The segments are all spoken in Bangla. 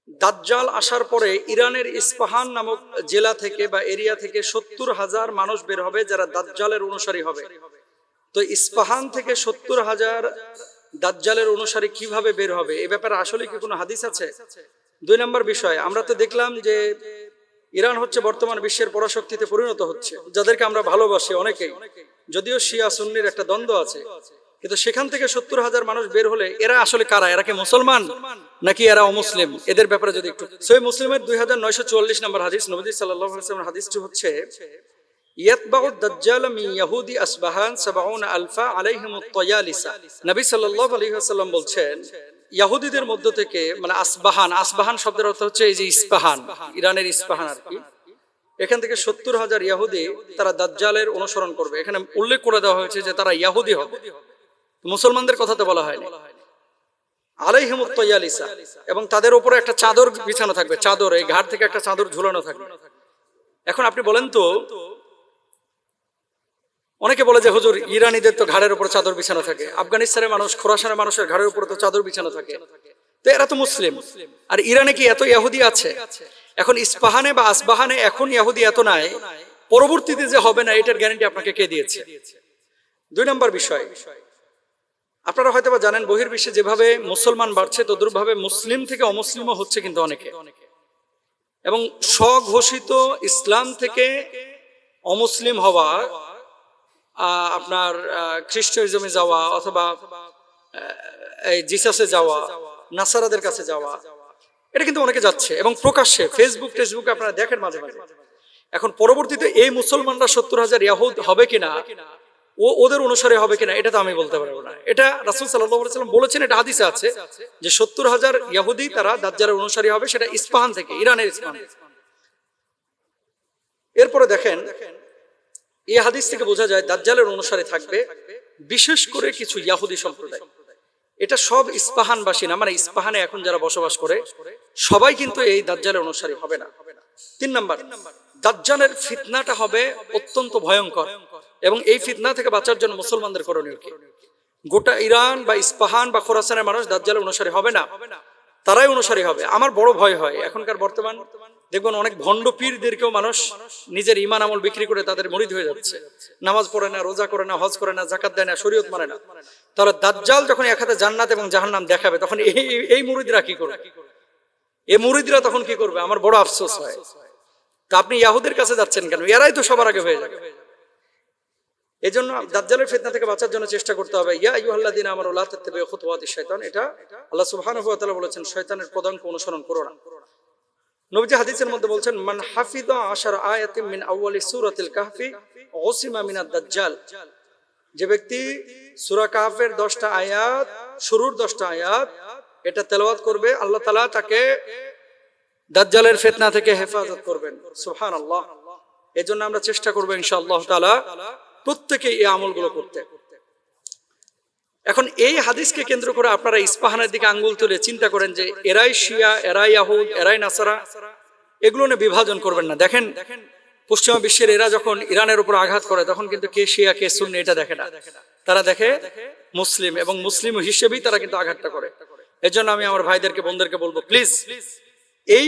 দাজ্জাল আসার পরে ইরানের ইস্পাহান নামক জেলা থেকে বা এরিয়া থেকে 70,000 মানুষ বের হবে যারা দাজ্জালের অনুসারী হবে। তো ইস্পাহান থেকে 70,000 দাজ্জালের অনুসারী কিভাবে বের হবে, এ ব্যাপারে আসলে কি কোনো হাদিস আছে? 2 নম্বর বিষয়, আমরা তো দেখলাম যে ইরান হচ্ছে বর্তমান বিশ্বের পরাশক্তিতে পরিণত হচ্ছে, যাদেরকে আমরা ভালোবাসি অনেকেই, যদিও শিয়া সুন্নির একটা দ্বন্দ্ব আছে, কিন্তু সেখান থেকে 70,000 মানুষ বের হলে এরা আসলে কারা? এরা কি মুসলমান নাকি এরা অমুসলিম? এদের ব্যাপারে যদি একটু, সহিহ মুসলিমের 2944 নম্বর হাদিস, নবী সাল্লাল্লাহু আলাইহি ওয়াসাল্লামের হাদিসটি হচ্ছে ইয়াতবাউ দাজ্জাল মিন ইয়াহুদি আসবাহান 70,000 আলাইহিমুত তায়ালিসা। নবী সাল্লাল্লাহু আলাইহি ওয়াসাল্লাম বলছেন, ইহুদিদের মধ্য থেকে, মানে আসবাহান শব্দের অর্থ হচ্ছে এই যে ইস্পাহান, ইরানের ইস্পাহান আর কি, এখান থেকে 70,000 ইহুদি তারা দাজ্জালের অনুসরণ করবে। এখানে উল্লেখ করে দেওয়া হয়েছে যে তারা ইহুদি হবে, মুসলমানদের কথা তো বলা হয়নি। আলাইহিমুত তায়ালিসা, এবং তাদের উপরে একটা চাদর বিছানো থাকবে, চাদর, এই ঘাট থেকে একটা চাদর ঝুলানো থাকবে। এখন আপনি বলেন তো, অনেকে বলে যে হুজুর ইরানিদের তো ঘাড়ের উপর চাদর বিছানো থাকে, আফগানিস্তানের মানুষ, খোরাসানের মানুষের ঘাড়ের উপর তো চাদর বিছানো থাকে, তো এরা তো মুসলিম। আর ইরানে কি এত ইহুদি আছে? এখন ইস্পাহানে বা আসবাহানে এখন ইহুদি এত নাই, পরবর্তীতে যে হবে না এটার গ্যারান্টি আপনাকে কে দিয়েছে? 2 নম্বর বিষয়, আপনারা হয়তো বা জানেন বহির্বিশ্বে যেভাবে মুসলমান বাড়ছে তদ্রুপভাবে মুসলিম থেকে অমুসলিমও হচ্ছে কিন্তু অনেকে, এবং স্বঘোষিত ইসলাম থেকে অমুসলিম হওয়া, আপনার খ্রিস্টানিজমে যাওয়া অথবা এই জিসাসে যাওয়া, নাসারাদের কাছে যাওয়া, এটা কিন্তু অনেকে যাচ্ছে এবং প্রকাশ্যে ফেসবুকে আপনারা দেখেন মাঝে মাঝে। এখন পরবর্তীতে এই মুসলমানরা 70,000 ইহুদ হবে কিনা, ওদের অনুসারী হবে কিনা, এটা তো আমি বলতে পারবো না। এটা রাসূল সাল্লাল্লাহু আলাইহি ওয়াসাল্লাম বলেছেন, এটা হাদিসে আছে যে 70,000 ইহুদি তারা দাজ্জালের অনুসারী হবে, সেটা ইস্পাহান থেকে, ইরানের ইস্পাহান। এরপরে দেখেন, এই হাদিস থেকে বোঝা যায় দাজ্জালের অনুসারী থাকবে বিশেষ করে কিছু ইহুদি সম্প্রদায়। এটা সব ইস্পাহানবাসী না, মানে ইস্পাহানে এখন যারা বসবাস করে সবাই কিন্তু এই দাজ্জালের অনুসারী হবে না। 3 নম্বর, দাজ্জালের ফিতনাটা হবে অত্যন্ত ভয়ঙ্কর, এবং এই ফিতনা থেকে বাঁচার জন্য মুসলমানদের করণীয় কি? গোটা ইরান বা ইস্পাহান বা খোরাসানের মানুষ দাজ্জালের অনুসারী হবে না, তারাই অনুসারী হবে। আমার বড় ভয় হয় এখনকার বর্তমান দেখবেন অনেক ভণ্ড পীরদেরকেও মানুষ নিজের ঈমান আমল বিক্রি করে তাদের মুরিদ হয়ে যাচ্ছে, নামাজ পড়ে না, রোজা করে না, হজ করে না, যাকাত দেয় না, শরীয়ত মানে না। তাহলে দাজ্জাল যখন এক হাতে জান্নাত এবং জাহান্নাম দেখাবে, তখন এই মুরিদরা কি করবে? এই মুরিদরা তখন কি করবে? আমার বড় আফসোস হয়। তা আপনি ইহুদের কাছে যাচ্ছেন কেন? এরাই তো সবার আগে হয়ে যাবে। এই জন্য দাজ্জালের ফিতনা থেকে বাঁচার জন্য চেষ্টা করতে হবে। ইয়া আইয়ুহাল্লাযীনা আমানু লা তাত্তাবিউ খুতুওয়াতিশ শাইতান, এটা আল্লাহ সুবহানাহু ওয়া তাআলা বলেছেন, শয়তানের পদাঙ্ক অনুসরণ করো না। নবীজি হাদিসের মধ্যে বলছেন, মান হাফিযা 10 আয়াতিন মিন আউয়ালি সূরাতিল কাহফি উসিমা মিনাদ দাজ্জাল, যে ব্যক্তি সূরা কাহফের 10টা আয়াত, শুরুর 10টা আয়াত এটা তেলাওয়াত করবে, আল্লাহ তাআলা তাকে দাজ্জালের ফিতনা থেকে হেফাজত করবেন। সুবহানাল্লাহ। এজন্য আমরা চেষ্টা করব ইনশাআল্লাহ তাআলা প্রত্যেকে এই আমলগুলো করতে। এখন এই হাদিসকে কেন্দ্র করে আপনারা ইস্পাহানের দিকে আঙ্গুল তুলে চিন্তা করেন যে এরাই শিয়া, এরাই ইহুদ, এরাই নাসারা, এগুলো নিয়ে বিভাজন করবেন না। দেখেন পশ্চিমা বিশ্বের এরা যখন ইরানের উপর আঘাত করে তখন কিন্তু কে শিয়া কে সুন্নি এটা দেখে না, তারা দেখে মুসলিম, এবং মুসলিম হিসেবেই তারা কিন্তু আঘাতটা করে। এজন্য আমি আমার ভাইদেরকে, বোনদেরকে বলবো, প্লিজ এই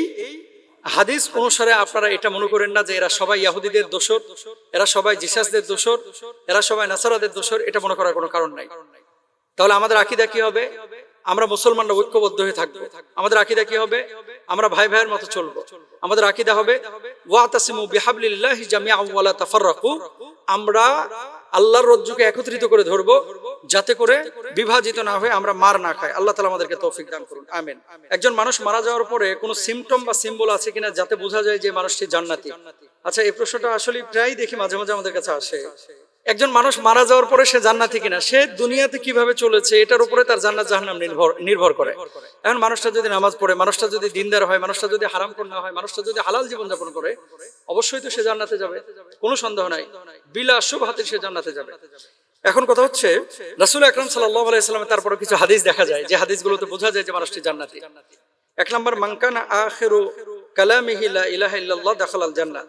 হাদিস অনুসারে আপনারা এটা মনে করেন না যে এরা সবাই ইহুদিদের দোসর, এরা সবাই জিসাসদের দোসর, এরা সবাই নাসারাদের দোসর, এটা মনে করার কোনো কারণ নাই। তাহলে আমাদের আকীদা কি হবে? আমরা মুসলমানরা ঐক্যবদ্ধ হয়ে থাকবো। আমাদের আকীদা কি হবে? আমরা ভাই ভাইয়ের মতো চলবো। আমাদের আকীদা হবে ওয়াতাসিমু বিহাবলিল্লাহি জামিআন ওয়া লা তাফাররাকু, আমরা আল্লাহর রজ্জুকে একত্রিত করে ধরবো যাতে করে বিভাজিত না হয়ে আমরা মার না খাই। আল্লাহ তাআলা আমাদেরকে তৌফিক দান করুন, আমিন। একজন মানুষ মারা যাওয়ার পরে কোনো সিম্পটম বা সিম্বল আছে কিনা যাতে বোঝা যায় যে মানুষটি জান্নাতি? আচ্ছা, এই প্রশ্নটা আসলে প্রায় দেখি মাঝে মাঝে আমাদের কাছে আসে। একজন মানুষ মারা যাওয়ার পরে সে জান্নাতি কিনা, সে দুনিয়াতে কিভাবে চলেছে এটার উপরে তার জান্নাত জাহান্নাম নির্ভর করে। এখন মানুষটা যদি নামাজ পড়ে, মানুষটা যদি দিনদার হয়, মানুষটা যদি হারামখোর না হয়, মানুষটা যদি হালাল জীবন যাপন করে, অবশ্যই তো সে জান্নাতে যাবে, কোনো সন্দেহ নাই, বিলা শুবহাতে সে জান্নাতে যাবে। এখন কথা হচ্ছে রাসূল আকরাম সাল্লাল্লাহু আলাইহি ওয়াসাল্লামের তারপরে কিছু হাদিস দেখা যায় যে হাদিসগুলোতে বোঝা যায় যে মানুষটি জান্নাতি। 1 নম্বর, মান কানা আখিরু কালামিহি লা ইলাহা ইল্লাল্লাহ দাখালাল জান্নাহ,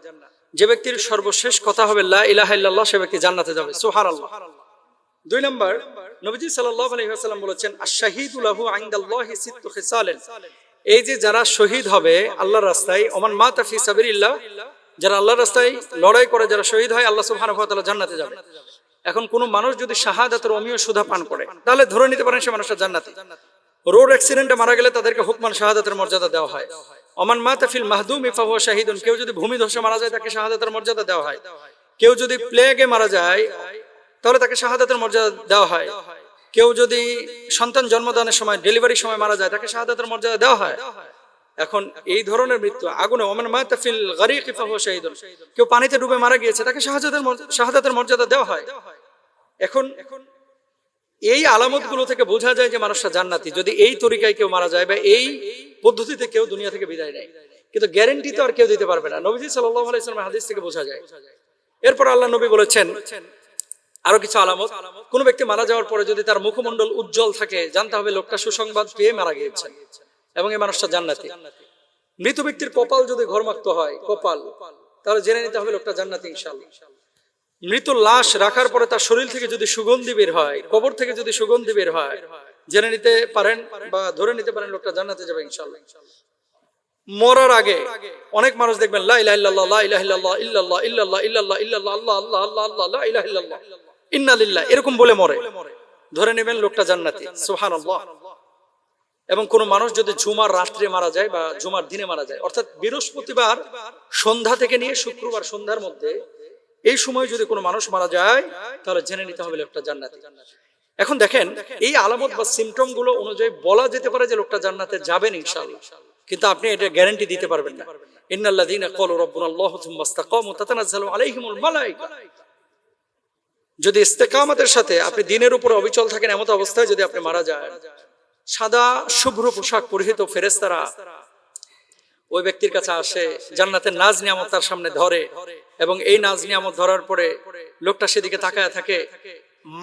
যে ব্যক্তির সর্বশেষ কথা হবে লা ইলাহা ইল্লাল্লাহ, সে ব্যক্তি জান্নাতে যাবে। সুবহানাল্লাহ। 2 নম্বর, নবীজি সাল্লাল্লাহু আলাইহি ওয়াসাল্লাম বলেছেন, আশ-শাহীদু লাহু ইনদাল্লাহি সিত্তু খিসালান, এই যে যারা শহীদ হবে আল্লাহর রাস্তায়, ওমান মাতা ফি সাবিলিল্লাহ, যারা আল্লাহর রাস্তায় লড়াই করে যারা শহীদ হয়, আল্লাহ সুবহানাহু ওয়া তাআলা জান্নাতে যাবে। এখন কোন মানুষ যদি শাহাদাতের অমীয় সুধা পান করে, তাহলে ধরে নিতে পারেন সে মানুষটা জান্নাতি। রোড অ্যাক্সিডেন্টে মারা গেলে তাদেরকে হুকমান শাহাদাতের মর্যাদা দেওয়া হয়। ওমান মাতা ফিল মাহদুমি ফাহুয়া শাহিদুন, কেউ যদি ভূমিধসে মারা যায় তাকে শাহাদাতের মর্যাদা দেওয়া হয়। কেউ যদি প্লেগে মারা যায় তাহলে তাকে শাহাদাতের মর্যাদা দেওয়া হয়। কেউ যদি সন্তান জন্মদানের সময় ডেলিভারির সময় মারা যায় তাকে শাহাদাতের মর্যাদা দেওয়া হয়। এখন এই ধরনের মৃত্যু আগুনে, ওমান মাতা ফিল গারিকি ফাহুয়া শাহিদুন, কেউ পানিতে ডুবে মারা গিয়েছে তাকে শাহাদাতের মর্যাদা দেওয়া হয়। এখন এই আলামতগুলো থেকে বোঝা যায় যে মানুষটা জান্নাতি, যদি এই তরিকায় কেউ মারা যায় বা এই পদ্ধতিতে কেউ দুনিয়া থেকে বিদায় নেয়। কিন্তু গ্যারান্টি তো আর কেউ দিতে পারবে না। নবীজি সাল্লাল্লাহু আলাইহি ওয়াসাল্লামের হাদিস থেকে বোঝা যায়। এরপর আল্লাহ নবী বলেছেন আরো কিছু আলামত, কোন ব্যক্তি মারা যাওয়ার পরে যদি তার মুখমণ্ডল উজ্জ্বল থাকে, জানতে হবে লোকটা সুসংবাদ পেয়ে মারা গিয়েছেন এবং এই মানুষটা জান্নাতি। মৃত ব্যক্তির কপাল যদি ঘর্মাক্ত হয়, কপাল, তাহলে জেনে নিতে হবে লোকটা জান্নাতি ইনশাআল্লাহ। মৃত লাশ রাখার পরে তার শরীর থেকে যদি সুগন্ধি বের হয়, কবর থেকে যদি সুগন্ধি বের হয়, জেনে নিতে পারেন বা ধরে নিতে পারেন লোকটা জান্নাতে যাবে ইনশাআল্লাহ। মরার আগে অনেক মানুষ দেখবেন লা ইলাহা ইল্লাল্লাহ, লা ইলাহা ইল্লাল্লাহ, ইল্লাল্লাহ ইল্লাল্লাহ ইল্লাল্লাহ ইল্লাল্লাহ, আল্লাহ আল্লাহ আল্লাহ আল্লাহ, লা ইলাহা ইল্লাল্লাহ, ইন্না লিল্লাহ, এরকম বলে মরে, ধরে নেবেন লোকটা জান্নাতি। সুবহানাল্লাহ। এবং কোন মানুষ যদি জুমার রাত্রে মারা যায় বা জুমার দিনে মারা যায়, অর্থাৎ বৃহস্পতিবার সন্ধ্যা থেকে নিয়ে শুক্রবার সন্ধ্যার মধ্যে, এই সময় যদি কোনো মানুষ মারা যায় তাহলে জেনে নিতে হবে লোকটা জান্নাতি। এখন দেখেন এই আলামত বা সিমটম গুলো অনুযায়ী বলা যেতে পারে যে লোকটা জান্নাতে যাবেন ইনশাআল্লাহ, কিন্তু আপনি এটা গ্যারান্টি দিতে পারবেন না। ইন্নাল্লাযীনা ক্বালু রাব্বুনাল্লাহু সুম্মা ইসতাকামু তাতানাজ্জালু আলাইহিমুল মালায়েকা, যদি ইস্তেকামতের সাথে আপনি দিনের উপরে অবিচল থাকেন, এমত অবস্থায় যদি আপনি মারা যায়, সাদা শুভ্র পোশাক পরিহিত ফেরেশতারা ওই ব্যক্তির কাছে আসে, জান্নাতের নাজ নিয়ামত তার সামনে ধরে, এবং এই নাজ নিয়ামত ধরার পরে লোকটা সেদিকে তাকায় থাকে।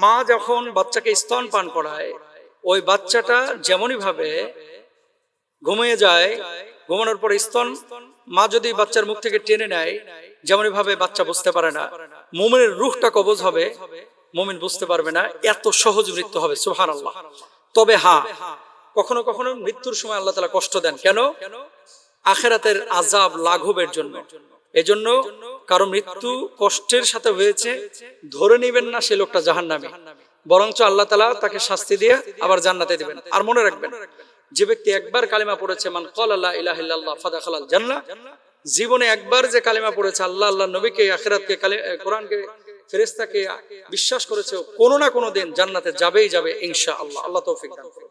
মা যখন বাচ্চাকে স্তন পান করায়, ওই বাচ্চাটা যেমনই ভাবে ঘুমিয়ে যায়, ঘুমানোর পরে স্তন মা যদি বাচ্চার মুখ থেকে টেনে নেয়, যেমনই ভাবে বাচ্চা বুঝতে পারে না, মুমিনের রূহটা কবজ হবে, মুমিন বুঝতে পারবে না, এত সহজ মৃত্যু হবে। সুবহানাল্লাহ। তবে হ্যাঁ, কখনো কখনো মৃত্যুর সময় আল্লাহ তাআলা কষ্ট দেন। কেন? আখিরাতের আযাব লাঘবের জন্য। এজন্য কারো মৃত্যু কষ্টের সাথে হয়েছে ধরে নেবেন না সে লোকটা জাহান্নামী, বরঞ্চ আল্লাহ তাআলা তাকে শাস্তি দিয়ে আবার জান্নাতে দিবেন। আর মনে রাখবেন, যে ব্যক্তি একবার কালিমা পড়েছে, মান ক্বালা লা ইলাহা ইল্লাল্লাহ ফাদাখালাল জান্নাহ, জীবনে একবার যে কালিমা পড়েছে, আল্লাহ, আল্লাহর নবীকে, আখিরাতকে, কোরআনকে, ফেরেশতাকে বিশ্বাস করেছে, কোনো না কোনো দিন জান্নাতে যাবেই যাবে ইনশাআল্লাহ। আল্লাহ তৌফিক দান করুন।